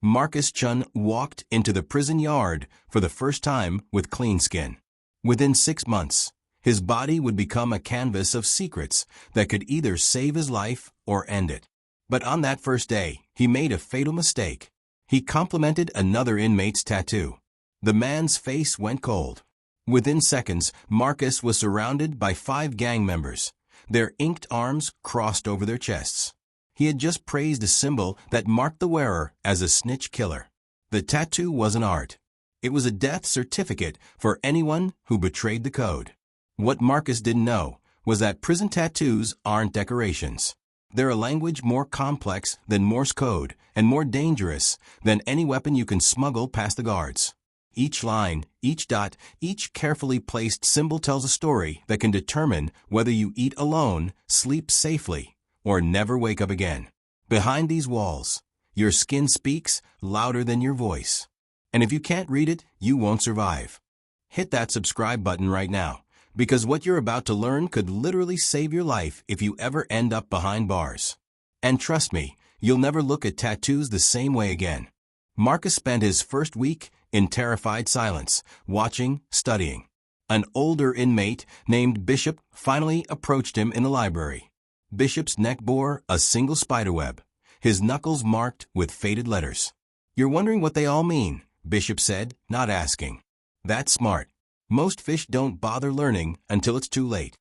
Marcus Chun walked into the prison yard for the first time with clean skin. Within 6 months, his body would become a canvas of secrets that could either save his life or end it. But on that first day, he made a fatal mistake. He complimented another inmate's tattoo. The man's face went cold. Within seconds, Marcus was surrounded by 5 gang members. Their inked arms crossed over their chests. He had just praised a symbol that marked the wearer as a snitch killer. The tattoo wasn't art. It was a death certificate for anyone who betrayed the code. What Marcus didn't know was that prison tattoos aren't decorations. They're a language more complex than Morse code and more dangerous than any weapon you can smuggle past the guards. Each line, each dot, each carefully placed symbol tells a story that can determine whether you eat alone, sleep safely, or never wake up again. Behind these walls, your skin speaks louder than your voice. And if you can't read it, you won't survive. Hit that subscribe button right now, because what you're about to learn could literally save your life if you ever end up behind bars. And trust me, you'll never look at tattoos the same way again. Marcus spent his first week in terrified silence, watching, studying. An older inmate named Bishop finally approached him in the library. Bishop's neck bore a single spiderweb, his knuckles marked with faded letters. "You're wondering what they all mean," Bishop said, not asking. "That's smart. Most fish don't bother learning until it's too late."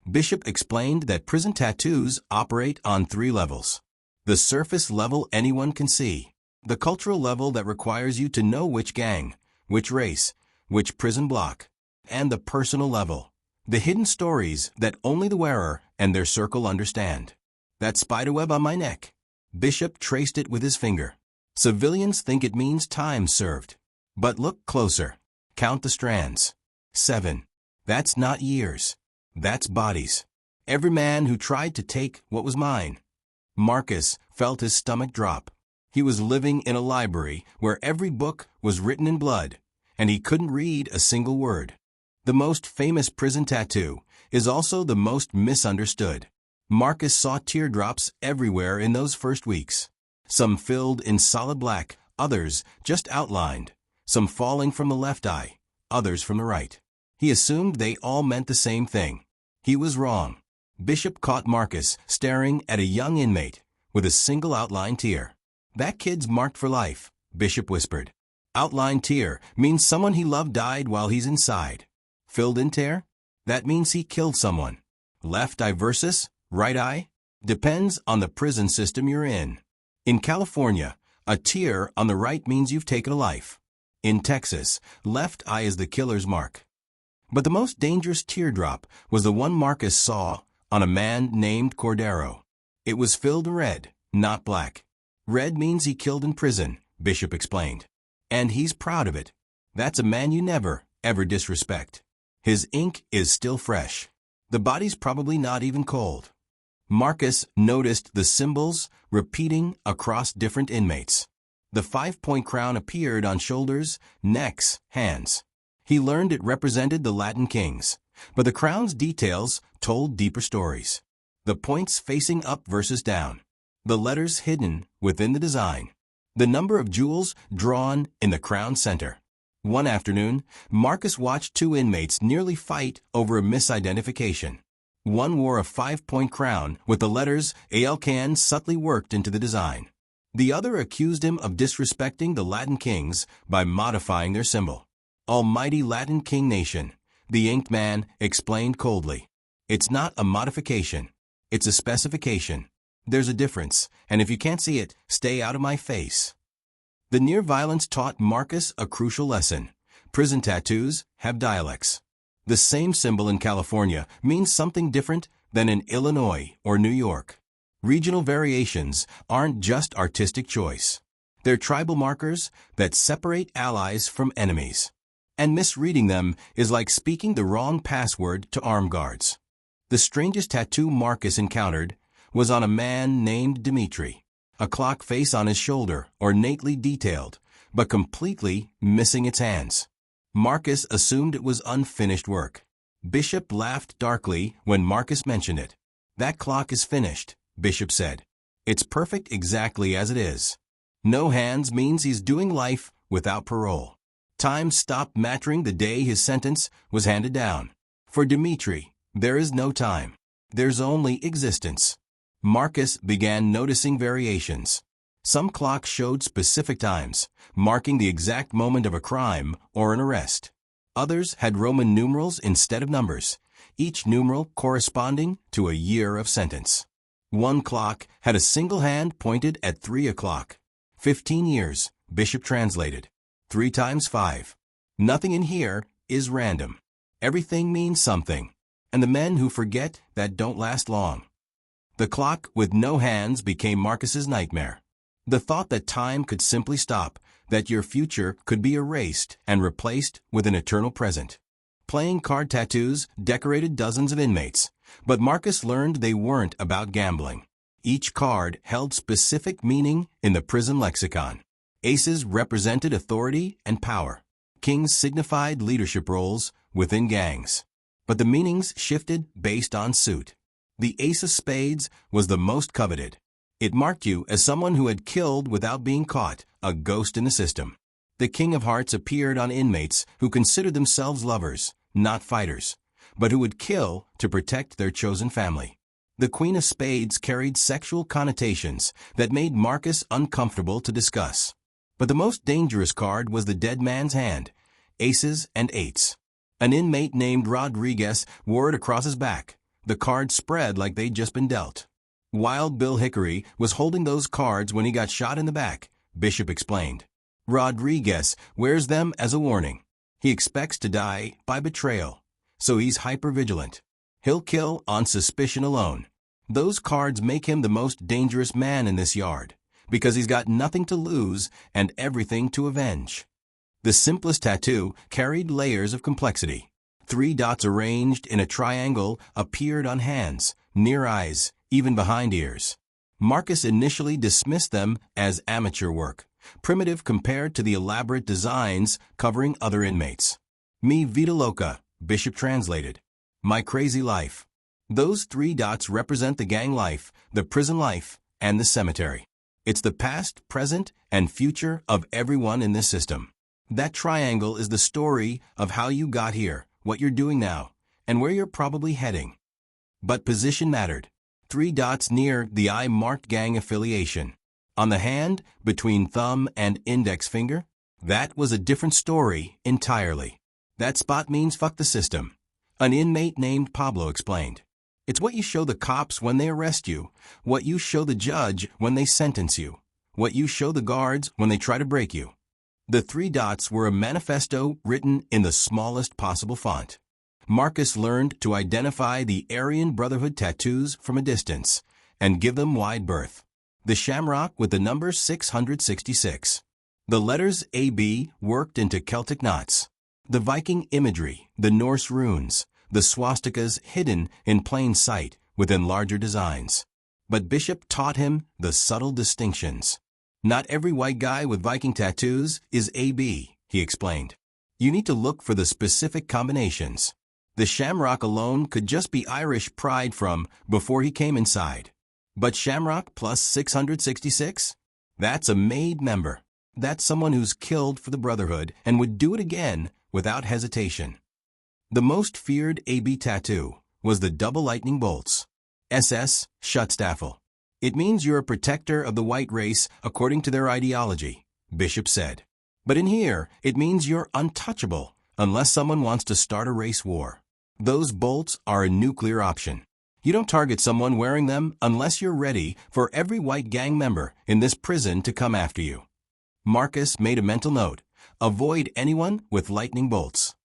Bishop explained that prison tattoos operate on 3 levels. The surface level anyone can see, the cultural level that requires you to know which gang, which race, which prison block, and the personal level, the hidden stories that only the wearer and their circle understand. "That spiderweb on my neck." Bishop traced it with his finger. "Civilians think it means time served. But look closer. Count the strands. 7. That's not years. That's bodies. Every man who tried to take what was mine." Marcus felt his stomach drop. He was living in a library where every book was written in blood, and he couldn't read a single word. The most famous prison tattoo is also the most misunderstood. Marcus saw teardrops everywhere in those first weeks. Some filled in solid black, others just outlined, some falling from the left eye, others from the right. He assumed they all meant the same thing. He was wrong. Bishop caught Marcus staring at a young inmate with a single outline tear. "That kid's marked for life," Bishop whispered. "Outline tear means someone he loved died while he's inside. Filled-in tear? That means he killed someone. Left eye versus right eye? Depends on the prison system you're in. In California, a tear on the right means you've taken a life. In Texas, left eye is the killer's mark." But the most dangerous teardrop was the one Marcus saw on a man named Cordero. It was filled red, not black. "Red means he killed in prison," Bishop explained. "And he's proud of it. That's a man you never, ever disrespect. His ink is still fresh. The body's probably not even cold." Marcus noticed the symbols repeating across different inmates. The 5-point crown appeared on shoulders, necks, hands. He learned it represented the Latin kings, but the crown's details told deeper stories. The points facing up versus down, the letters hidden within the design, the number of jewels drawn in the crown center. One afternoon, Marcus watched 2 inmates nearly fight over a misidentification. One wore a 5-point crown with the letters Alcan subtly worked into the design. The other accused him of disrespecting the Latin kings by modifying their symbol. "Almighty Latin King Nation," the inked man explained coldly. "It's not a modification. It's a specification. There's a difference, and if you can't see it, stay out of my face." The near violence taught Marcus a crucial lesson. Prison tattoos have dialects. The same symbol in California means something different than in Illinois or New York. Regional variations aren't just artistic choice. They're tribal markers that separate allies from enemies. And misreading them is like speaking the wrong password to armed guards. The strangest tattoo Marcus encountered was on a man named Dimitri. A clock face on his shoulder, ornately detailed, but completely missing its hands. Marcus assumed it was unfinished work. Bishop laughed darkly when Marcus mentioned it. "That clock is finished," Bishop said. "It's perfect exactly as it is." No hands means he's doing life without parole. Time stopped mattering the day his sentence was handed down. For Dimitri, there is no time. There's only existence. Marcus began noticing variations. Some clocks showed specific times, marking the exact moment of a crime or an arrest. Others had Roman numerals instead of numbers, each numeral corresponding to a year of sentence. One clock had a single hand pointed at 3 o'clock. 15 years, Bishop translated. 3 times 5. Nothing in here is random. Everything means something. And the men who forget that don't last long. The clock with no hands became Marcus's nightmare. The thought that time could simply stop, that your future could be erased and replaced with an eternal present. Playing card tattoos decorated dozens of inmates, but Marcus learned they weren't about gambling. Each card held specific meaning in the prison lexicon. Aces represented authority and power. Kings signified leadership roles within gangs. But the meanings shifted based on suit. The Ace of Spades was the most coveted. It marked you as someone who had killed without being caught, a ghost in the system. The King of Hearts appeared on inmates who considered themselves lovers, not fighters, but who would kill to protect their chosen family. The Queen of Spades carried sexual connotations that made Marcus uncomfortable to discuss. But the most dangerous card was the dead man's hand, aces and eights. An inmate named Rodriguez wore it across his back. The card spread like they'd just been dealt. Wild Bill Hickory was holding those cards when he got shot in the back, Bishop explained. Rodriguez wears them as a warning. He expects to die by betrayal, so he's hypervigilant. He'll kill on suspicion alone. Those cards make him the most dangerous man in this yard, because he's got nothing to lose and everything to avenge. The simplest tattoo carried layers of complexity. 3 dots arranged in a triangle appeared on hands, near eyes, even behind ears. Marcus initially dismissed them as amateur work, primitive compared to the elaborate designs covering other inmates. Mi vida loca, Bishop translated. My crazy life. Those 3 dots represent the gang life, the prison life, and the cemetery. It's the past, present, and future of everyone in this system. That triangle is the story of how you got here, what you're doing now, and where you're probably heading. But position mattered. 3 dots near the eye marked gang affiliation. On the hand, between thumb and index finger, that was a different story entirely. That spot means fuck the system. An inmate named Pablo explained. It's what you show the cops when they arrest you, what you show the judge when they sentence you, what you show the guards when they try to break you. The 3 dots were a manifesto written in the smallest possible font. Marcus learned to identify the Aryan Brotherhood tattoos from a distance and give them wide berth. The shamrock with the number 666. The letters AB worked into Celtic knots. The Viking imagery, the Norse runes, the swastikas hidden in plain sight within larger designs. But Bishop taught him the subtle distinctions. Not every white guy with Viking tattoos is AB, he explained. You need to look for the specific combinations. The shamrock alone could just be Irish pride from before he came inside. But shamrock plus 666? That's a made member. That's someone who's killed for the Brotherhood and would do it again without hesitation. The most feared AB tattoo was the double lightning bolts. SS Schutzstaffel. It means you're a protector of the white race according to their ideology, Bishop said. But in here, it means you're untouchable unless someone wants to start a race war. Those bolts are a nuclear option. You don't target someone wearing them unless you're ready for every white gang member in this prison to come after you. Marcus made a mental note. Avoid anyone with lightning bolts.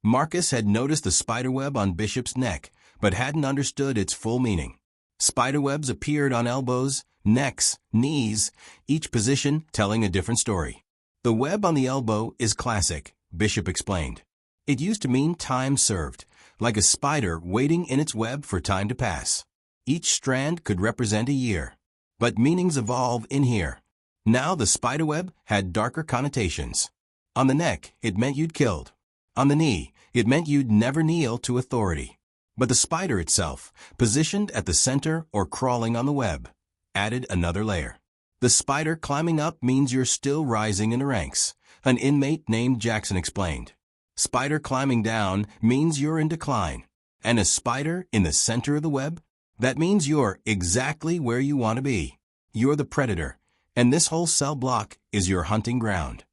Marcus had noticed the spiderweb on Bishop's neck, but hadn't understood its full meaning. Spiderwebs appeared on elbows, necks, knees, each position telling a different story. The web on the elbow is classic, Bishop explained. It used to mean time served, like a spider waiting in its web for time to pass. Each strand could represent a year. But meanings evolve in here. Now the spiderweb had darker connotations. On the neck, it meant you'd killed. On the knee, it meant you'd never kneel to authority. But the spider itself, positioned at the center or crawling on the web, added another layer. The spider climbing up means you're still rising in the ranks, an inmate named Jackson explained. Spider climbing down means you're in decline. And a spider in the center of the web? That means you're exactly where you want to be. You're the predator, and this whole cell block is your hunting ground.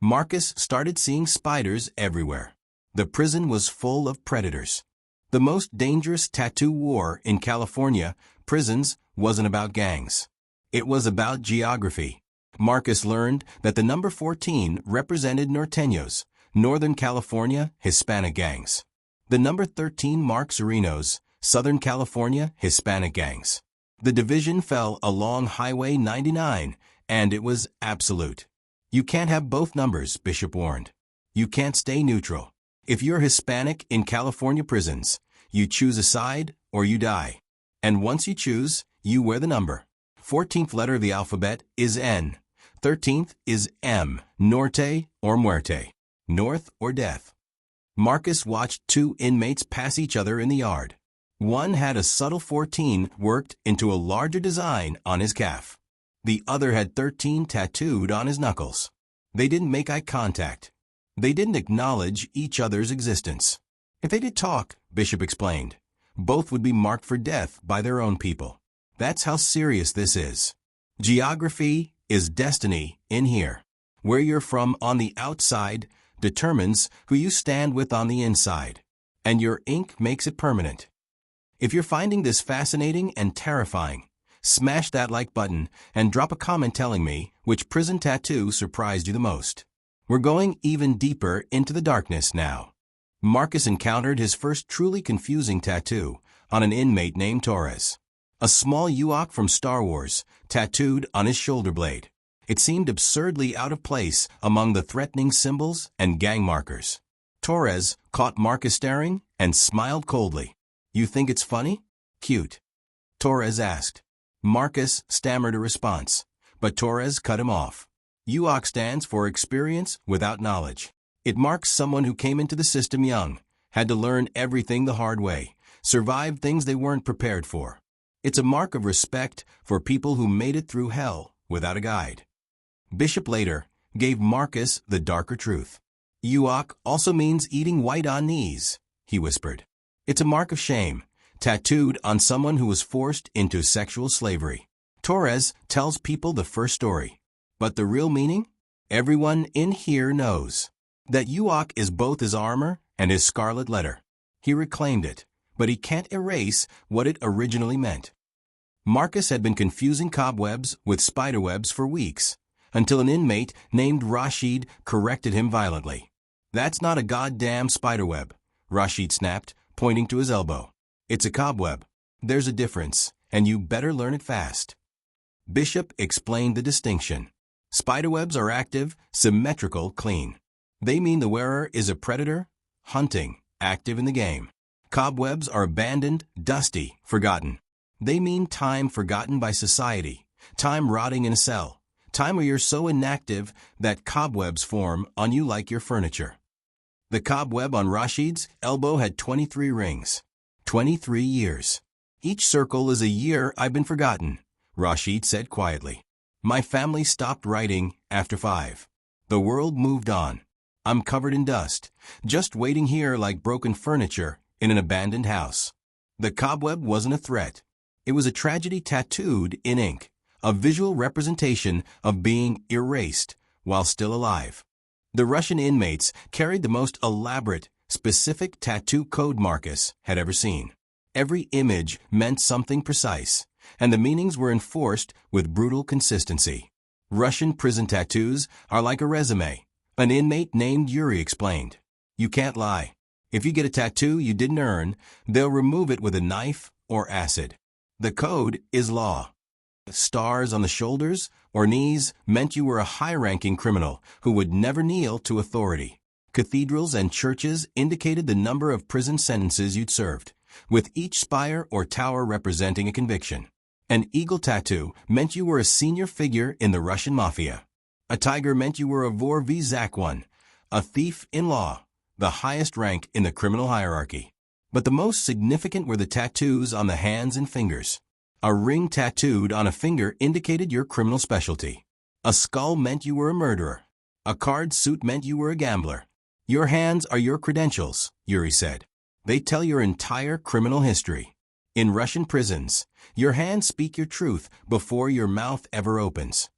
Marcus started seeing spiders everywhere. The prison was full of predators. The most dangerous tattoo war in California prisons wasn't about gangs. It was about geography. Marcus learned that the number 14 represented Norteños, Northern California Hispanic gangs. The number 13 marked Sureños, Southern California Hispanic gangs. The division fell along Highway 99, and it was absolute. You can't have both numbers, Bishop warned. You can't stay neutral. If you're Hispanic in California prisons, you choose a side or you die. And once you choose, you wear the number. 14th letter of the alphabet is N. 13th is M, Norte or Muerte, north or death. Marcus watched two inmates pass each other in the yard. One had a subtle 14 worked into a larger design on his calf. The other had 13 tattooed on his knuckles. They didn't make eye contact. They didn't acknowledge each other's existence. If they did talk, Bishop explained, both would be marked for death by their own people. That's how serious this is. Geography is destiny in here. Where you're from on the outside determines who you stand with on the inside. And your ink makes it permanent. If you're finding this fascinating and terrifying, smash that like button and drop a comment telling me which prison tattoo surprised you the most. We're going even deeper into the darkness now. Marcus encountered his first truly confusing tattoo on an inmate named Torres. A small Ewok from Star Wars tattooed on his shoulder blade. It seemed absurdly out of place among the threatening symbols and gang markers. Torres caught Marcus staring and smiled coldly. You think it's funny? Cute. Torres asked. Marcus stammered a response, but Torres cut him off. Ewok stands for experience without knowledge. It marks someone who came into the system young, had to learn everything the hard way, survived things they weren't prepared for. It's a mark of respect for people who made it through hell without a guide. Bishop later gave Marcus the darker truth. Ewok also means eating white on knees, he whispered. It's a mark of shame, tattooed on someone who was forced into sexual slavery. Torres tells people the first story. But the real meaning? Everyone in here knows. That Ewok is both his armor and his scarlet letter. He reclaimed it, but he can't erase what it originally meant. Marcus had been confusing cobwebs with spiderwebs for weeks, until an inmate named Rashid corrected him violently. That's not a goddamn spiderweb, Rashid snapped, pointing to his elbow. It's a cobweb. There's a difference, and you better learn it fast. Bishop explained the distinction. Spiderwebs are active, symmetrical, clean. They mean the wearer is a predator, hunting, active in the game. Cobwebs are abandoned, dusty, forgotten. They mean time forgotten by society, time rotting in a cell, time where you're so inactive that cobwebs form on you like your furniture. The cobweb on Rashid's elbow had 23 rings. 23 years. Each circle is a year I've been forgotten, Rashid said quietly. My family stopped writing after 5. The world moved on. I'm covered in dust, just waiting here like broken furniture in an abandoned house. The cobweb wasn't a threat. It was a tragedy tattooed in ink, a visual representation of being erased while still alive. The Russian inmates carried the most elaborate, specific tattoo code Marcus had ever seen. Every image meant something precise, and the meanings were enforced with brutal consistency. Russian prison tattoos are like a resume, an inmate named Yuri explained. You can't lie. If you get a tattoo you didn't earn, they'll remove it with a knife or acid. The code is law. Stars on the shoulders or knees meant you were a high-ranking criminal who would never kneel to authority. Cathedrals and churches indicated the number of prison sentences you'd served, with each spire or tower representing a conviction. An eagle tattoo meant you were a senior figure in the Russian mafia. A tiger meant you were a vor v zakon, a thief in law, the highest rank in the criminal hierarchy. But the most significant were the tattoos on the hands and fingers. A ring tattooed on a finger indicated your criminal specialty. A skull meant you were a murderer. A card suit meant you were a gambler. Your hands are your credentials, Yuri said. They tell your entire criminal history. In Russian prisons, your hands speak your truth before your mouth ever opens.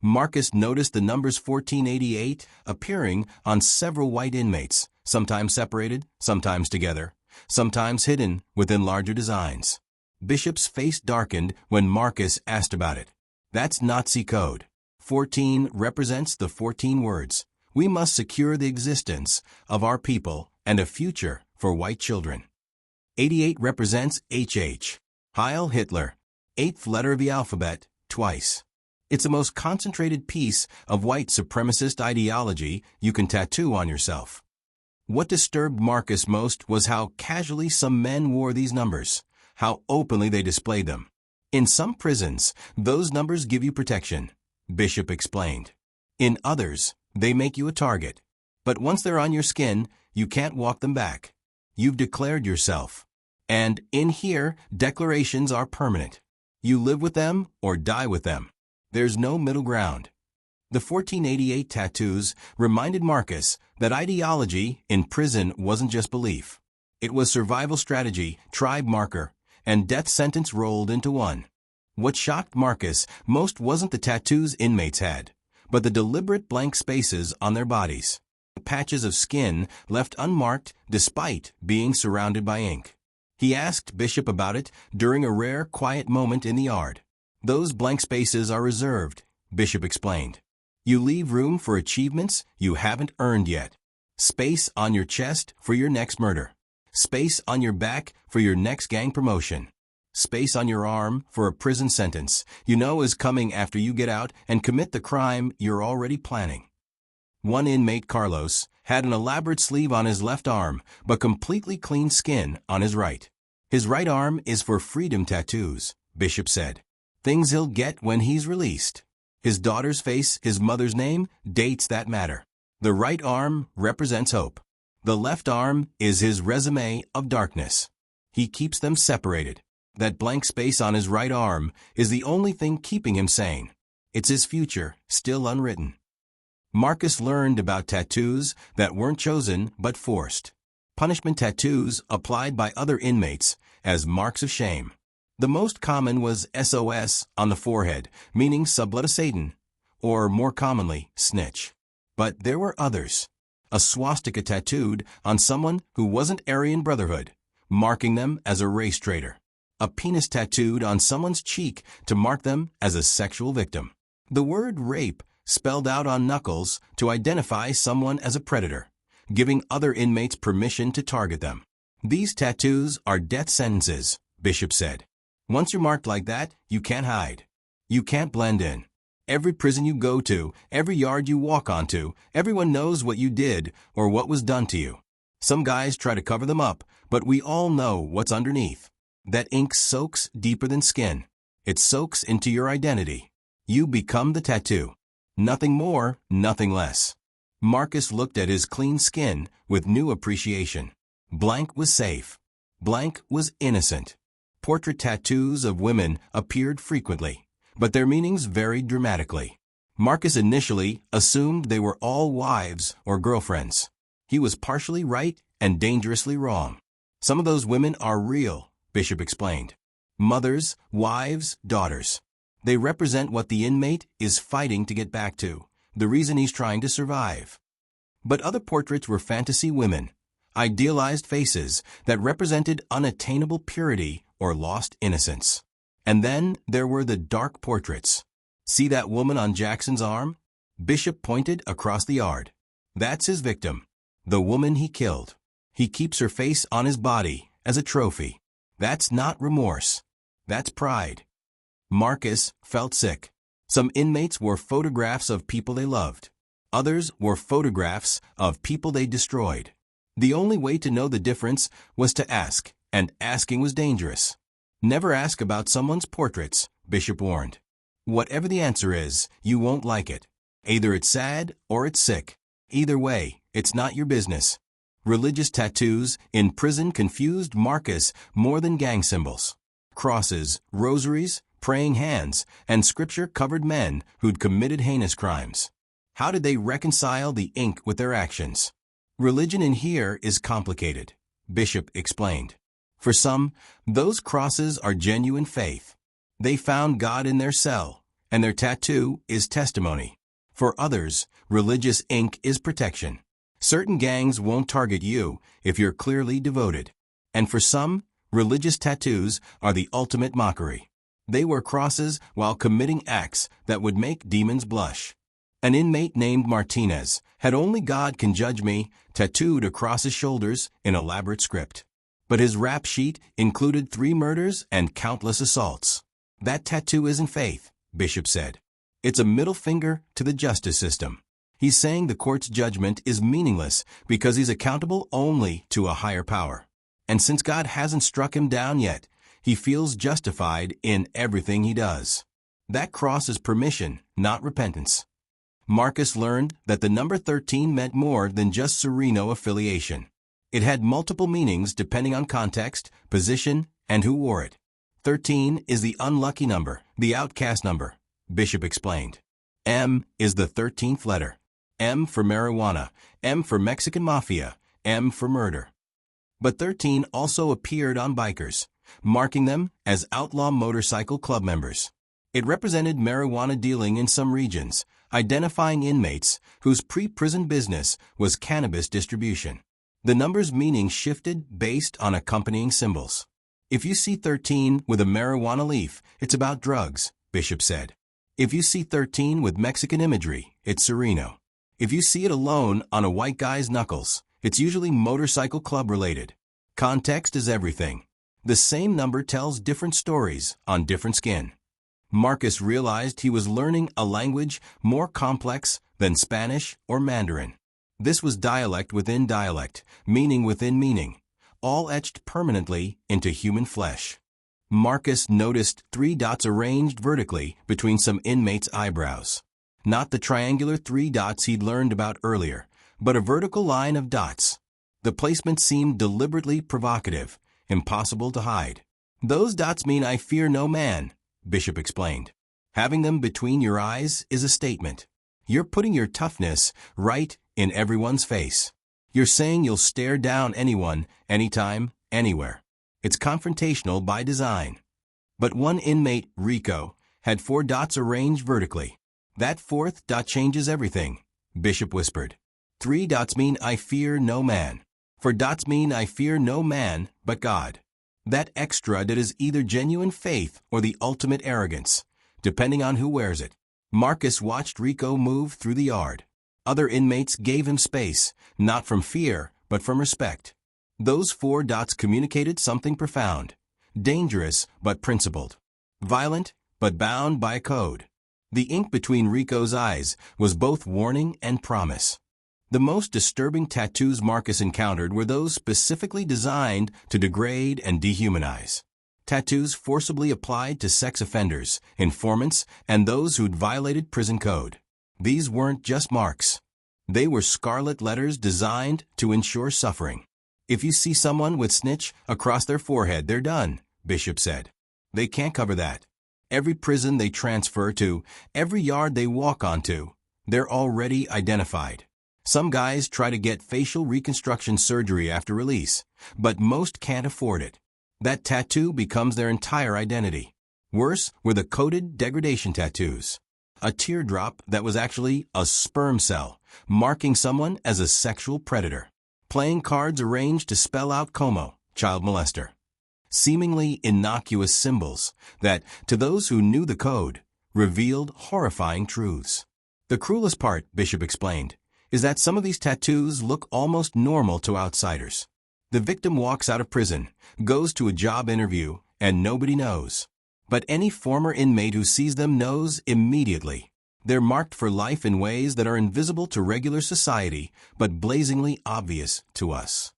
Marcus noticed the numbers 1488 appearing on several white inmates, sometimes separated, sometimes together, sometimes hidden within larger designs. Bishop's face darkened when Marcus asked about it. That's Nazi code. 14 represents the 14 words. We must secure the existence of our people and a future for white children. 88 represents HH. Heil Hitler. 8th letter of the alphabet, twice. It's the most concentrated piece of white supremacist ideology you can tattoo on yourself. What disturbed Marcus most was how casually some men wore these numbers, how openly they displayed them. In some prisons, those numbers give you protection, Bishop explained. In others, they make you a target. But once they're on your skin, you can't walk them back. You've declared yourself. And in here, declarations are permanent. You live with them or die with them. There's no middle ground. The 1488 tattoos reminded Marcus that ideology in prison wasn't just belief. It was survival strategy, tribe marker, and death sentence rolled into one. What shocked Marcus most wasn't the tattoos inmates had, but the deliberate blank spaces on their bodies. Patches of skin left unmarked despite being surrounded by ink. He asked Bishop about it during a rare, quiet moment in the yard. Those blank spaces are reserved, Bishop explained. You leave room for achievements you haven't earned yet. Space on your chest for your next murder. Space on your back for your next gang promotion. Space on your arm for a prison sentence you know is coming after you get out and commit the crime you're already planning. One inmate, Carlos, had an elaborate sleeve on his left arm, but completely clean skin on his right. His right arm is for freedom tattoos, Bishop said. Things he'll get when he's released. His daughter's face, his mother's name, dates that matter. The right arm represents hope. The left arm is his resume of darkness. He keeps them separated. That blank space on his right arm is the only thing keeping him sane. It's his future, still unwritten. Marcus learned about tattoos that weren't chosen but forced. Punishment tattoos applied by other inmates as marks of shame. The most common was SOS on the forehead, meaning subblood of Satan, or more commonly, snitch. But there were others. A swastika tattooed on someone who wasn't Aryan Brotherhood, marking them as a race traitor. A penis tattooed on someone's cheek to mark them as a sexual victim. The word rape spelled out on knuckles to identify someone as a predator, giving other inmates permission to target them. These tattoos are death sentences, Bishop said. Once you're marked like that, you can't hide. You can't blend in. Every prison you go to, every yard you walk onto, everyone knows what you did or what was done to you. Some guys try to cover them up, but we all know what's underneath. That ink soaks deeper than skin. It soaks into your identity. You become the tattoo. Nothing more, nothing less. Marcus looked at his clean skin with new appreciation. Blank was safe. Blank was innocent. Portrait tattoos of women appeared frequently, but their meanings varied dramatically. Marcus initially assumed they were all wives or girlfriends. He was partially right and dangerously wrong. Some of those women are real, Bishop explained. Mothers, wives, daughters. They represent what the inmate is fighting to get back to, the reason he's trying to survive. But other portraits were fantasy women, idealized faces that represented unattainable purity or lost innocence. And then there were the dark portraits. See that woman on Jackson's arm? Bishop pointed across the yard. That's his victim, the woman he killed. He keeps her face on his body as a trophy. That's not remorse. That's pride. Marcus felt sick. Some inmates wore photographs of people they loved. Others wore photographs of people they destroyed. The only way to know the difference was to ask, and asking was dangerous. Never ask about someone's portraits, Bishop warned. Whatever the answer is, you won't like it. Either it's sad or it's sick. Either way, it's not your business. Religious tattoos in prison confused Marcus more than gang symbols. crosses, rosaries, praying hands, and scripture-covered men who'd committed heinous crimes. How did they reconcile the ink with their actions? Religion in here is complicated, Bishop explained. For some, those crosses are genuine faith. They found God in their cell, and their tattoo is testimony. For others, religious ink is protection. Certain gangs won't target you if you're clearly devoted. And for some, religious tattoos are the ultimate mockery. They wear crosses while committing acts that would make demons blush. An inmate named Martinez had "Only God Can Judge Me" tattooed across his shoulders in elaborate script. But his rap sheet included 3 murders and countless assaults. That tattoo isn't faith, Bishop said. It's a middle finger to the justice system. He's saying the court's judgment is meaningless because he's accountable only to a higher power. And since God hasn't struck him down yet, he feels justified in everything he does. That cross is permission, not repentance. Marcus learned that the number 13 meant more than just Sureño affiliation. It had multiple meanings depending on context, position, and who wore it. 13 is the unlucky number, the outcast number, Bishop explained. M is the 13th letter. M for marijuana, M for Mexican mafia, M for murder. But 13 also appeared on bikers, marking them as outlaw motorcycle club members. It represented marijuana dealing in some regions, identifying inmates whose pre-prison business was cannabis distribution. The number's meaning shifted based on accompanying symbols. If you see 13 with a marijuana leaf, it's about drugs, Bishop said. If you see 13 with Mexican imagery, it's Sureño. If you see it alone on a white guy's knuckles, it's usually motorcycle club related. Context is everything. The same number tells different stories on different skin. Marcus realized he was learning a language more complex than Spanish or Mandarin. This was dialect within dialect, meaning within meaning, all etched permanently into human flesh. Marcus noticed 3 dots arranged vertically between some inmates' eyebrows. Not the triangular 3 dots he'd learned about earlier, but a vertical line of dots. The placement seemed deliberately provocative, impossible to hide. "Those dots mean I fear no man," Bishop explained. "Having them between your eyes is a statement. You're putting your toughness right in everyone's face. You're saying you'll stare down anyone, anytime, anywhere. It's confrontational by design." But one inmate, Rico, had 4 dots arranged vertically. "That 4th dot changes everything," Bishop whispered. 3 dots mean I fear no man. 4 dots mean I fear no man but God. That extra that is either genuine faith or the ultimate arrogance, depending on who wears it. Marcus watched Rico move through the yard. Other inmates gave him space, not from fear, but from respect. Those 4 dots communicated something profound, dangerous but principled, violent but bound by a code. The ink between Rico's eyes was both warning and promise. The most disturbing tattoos Marcus encountered were those specifically designed to degrade and dehumanize. Tattoos forcibly applied to sex offenders, informants, and those who'd violated prison code. These weren't just marks. They were scarlet letters designed to ensure suffering. "If you see someone with snitch across their forehead, they're done," Bishop said. "They can't cover that. Every prison they transfer to, every yard they walk onto, they're already identified. Some guys try to get facial reconstruction surgery after release, but most can't afford it. That tattoo becomes their entire identity." Worse were the coded degradation tattoos. A teardrop that was actually a sperm cell, marking someone as a sexual predator. Playing cards arranged to spell out como, child molester. Seemingly innocuous symbols that, to those who knew the code, revealed horrifying truths. The cruelest part, Bishop explained, is that some of these tattoos look almost normal to outsiders. The victim walks out of prison, goes to a job interview, and nobody knows. But any former inmate who sees them knows immediately. They're marked for life in ways that are invisible to regular society, but blazingly obvious to us.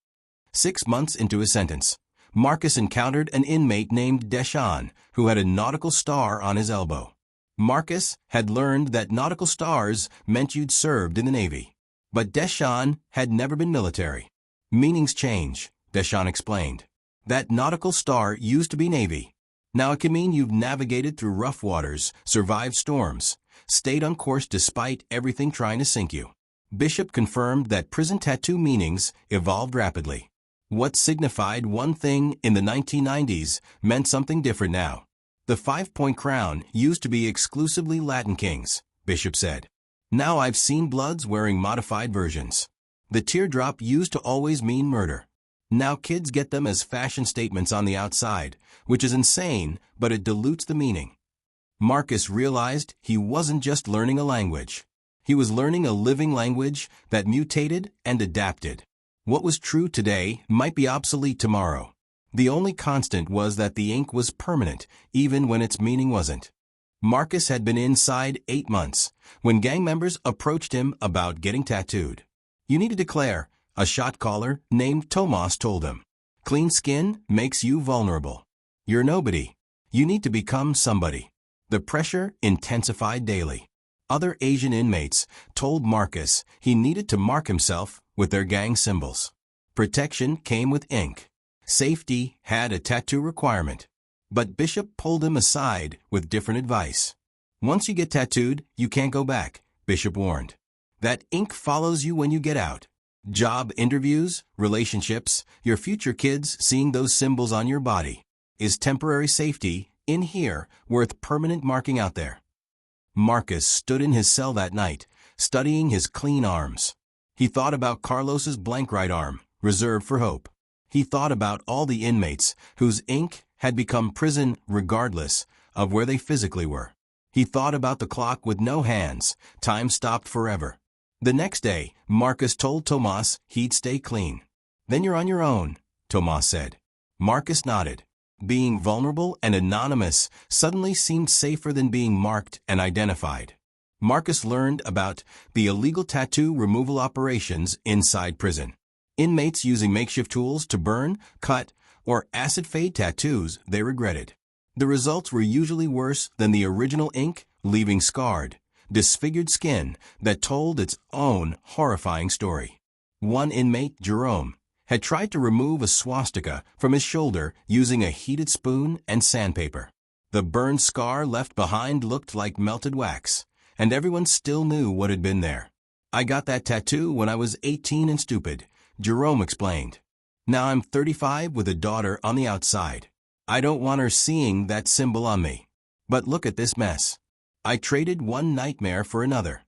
6 months into his sentence, Marcus encountered an inmate named Deshawn, who had a nautical star on his elbow. Marcus had learned that nautical stars meant you'd served in the Navy. But Deshawn had never been military. "Meanings change," Deshawn explained. "That nautical star used to be Navy. Now it can mean you've navigated through rough waters, survived storms, stayed on course despite everything trying to sink you. Bishop confirmed that prison tattoo meanings evolved rapidly. What signified one thing in the 1990s meant something different now. The 5-point crown used to be exclusively Latin kings, Bishop said. Now I've seen bloods wearing modified versions. The teardrop used to always mean murder. Now kids get them as fashion statements on the outside, which is insane, but it dilutes the meaning. Marcus realized he wasn't just learning a language. He was learning a living language that mutated and adapted. What was true today might be obsolete tomorrow. The only constant was that the ink was permanent, even when its meaning wasn't. Marcus had been inside 8 months when gang members approached him about getting tattooed. "You need to declare," a shot caller named Tomas told him. "Clean skin makes you vulnerable. You're nobody. You need to become somebody." The pressure intensified daily. Other Asian inmates told Marcus he needed to mark himself with their gang symbols. Protection came with ink. Safety had a tattoo requirement. But Bishop pulled him aside with different advice. "Once you get tattooed, you can't go back," Bishop warned. "That ink follows you when you get out. Job interviews, relationships, your future kids seeing those symbols on your body. Is temporary safety, in here, worth permanent marking out there?" Marcus stood in his cell that night, studying his clean arms. He thought about Carlos's blank right arm, reserved for hope. He thought about all the inmates whose ink had become prison regardless of where they physically were. He thought about the clock with no hands, time stopped forever. The next day, Marcus told Tomas he'd stay clean. "Then you're on your own," Tomas said. Marcus nodded. Being vulnerable and anonymous suddenly seemed safer than being marked and identified. Marcus learned about the illegal tattoo removal operations inside prison. Inmates using makeshift tools to burn, cut, or acid fade tattoos they regretted. The results were usually worse than the original ink, leaving scarred, disfigured skin that told its own horrifying story. One inmate, Jerome, had tried to remove a swastika from his shoulder using a heated spoon and sandpaper. The burned scar left behind looked like melted wax, and everyone still knew what had been there. "I got that tattoo when I was 18 and stupid," Jerome explained. "Now I'm 35 with a daughter on the outside. I don't want her seeing that symbol on me. But look at this mess. I traded one nightmare for another."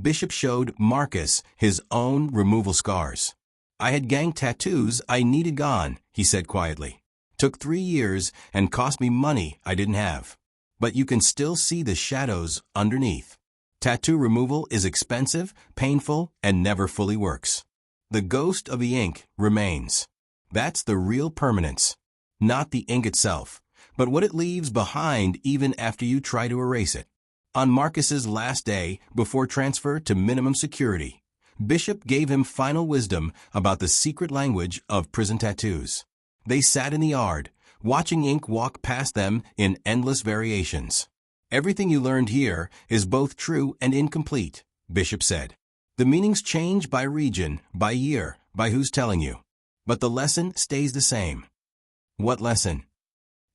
Bishop showed Marcus his own removal scars. "I had gang tattoos I needed gone," he said quietly. "Took 3 years and cost me money I didn't have. But you can still see the shadows underneath. Tattoo removal is expensive, painful, and never fully works. The ghost of the ink remains. That's the real permanence. Not the ink itself, but what it leaves behind even after you try to erase it." On Marcus's last day before transfer to minimum security, Bishop gave him final wisdom about the secret language of prison tattoos. They sat in the yard, watching ink walk past them in endless variations. "Everything you learned here is both true and incomplete," Bishop said. "The meanings change by region, by year, by who's telling you. But the lesson stays the same." "What lesson?"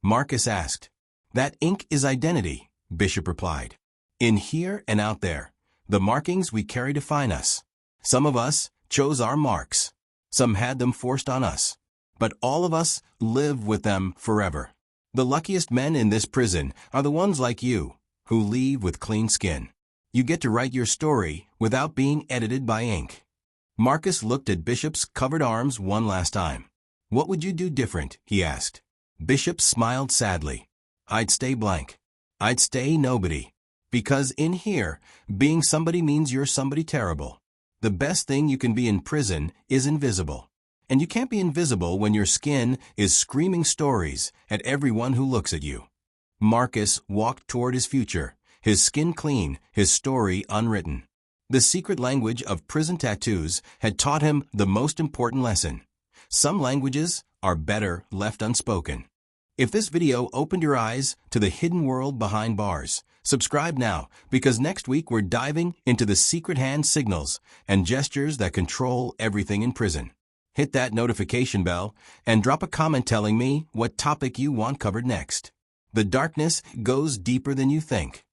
Marcus asked. "That ink is identity," Bishop replied. "In here and out there, the markings we carry define us. Some of us chose our marks. Some had them forced on us. But all of us live with them forever. The luckiest men in this prison are the ones like you, who leave with clean skin. You get to write your story without being edited by ink." Marcus looked at Bishop's covered arms one last time. "What would you do different?" he asked. Bishop smiled sadly. "I'd stay blank. I'd stay nobody. Because in here, being somebody means you're somebody terrible. The best thing you can be in prison is invisible. And you can't be invisible when your skin is screaming stories at everyone who looks at you." Marcus walked toward his future, his skin clean, his story unwritten. The secret language of prison tattoos had taught him the most important lesson. Some languages are better left unspoken. If this video opened your eyes to the hidden world behind bars, subscribe now, because next week we're diving into the secret hand signals and gestures that control everything in prison. Hit that notification bell and drop a comment telling me what topic you want covered next. The darkness goes deeper than you think.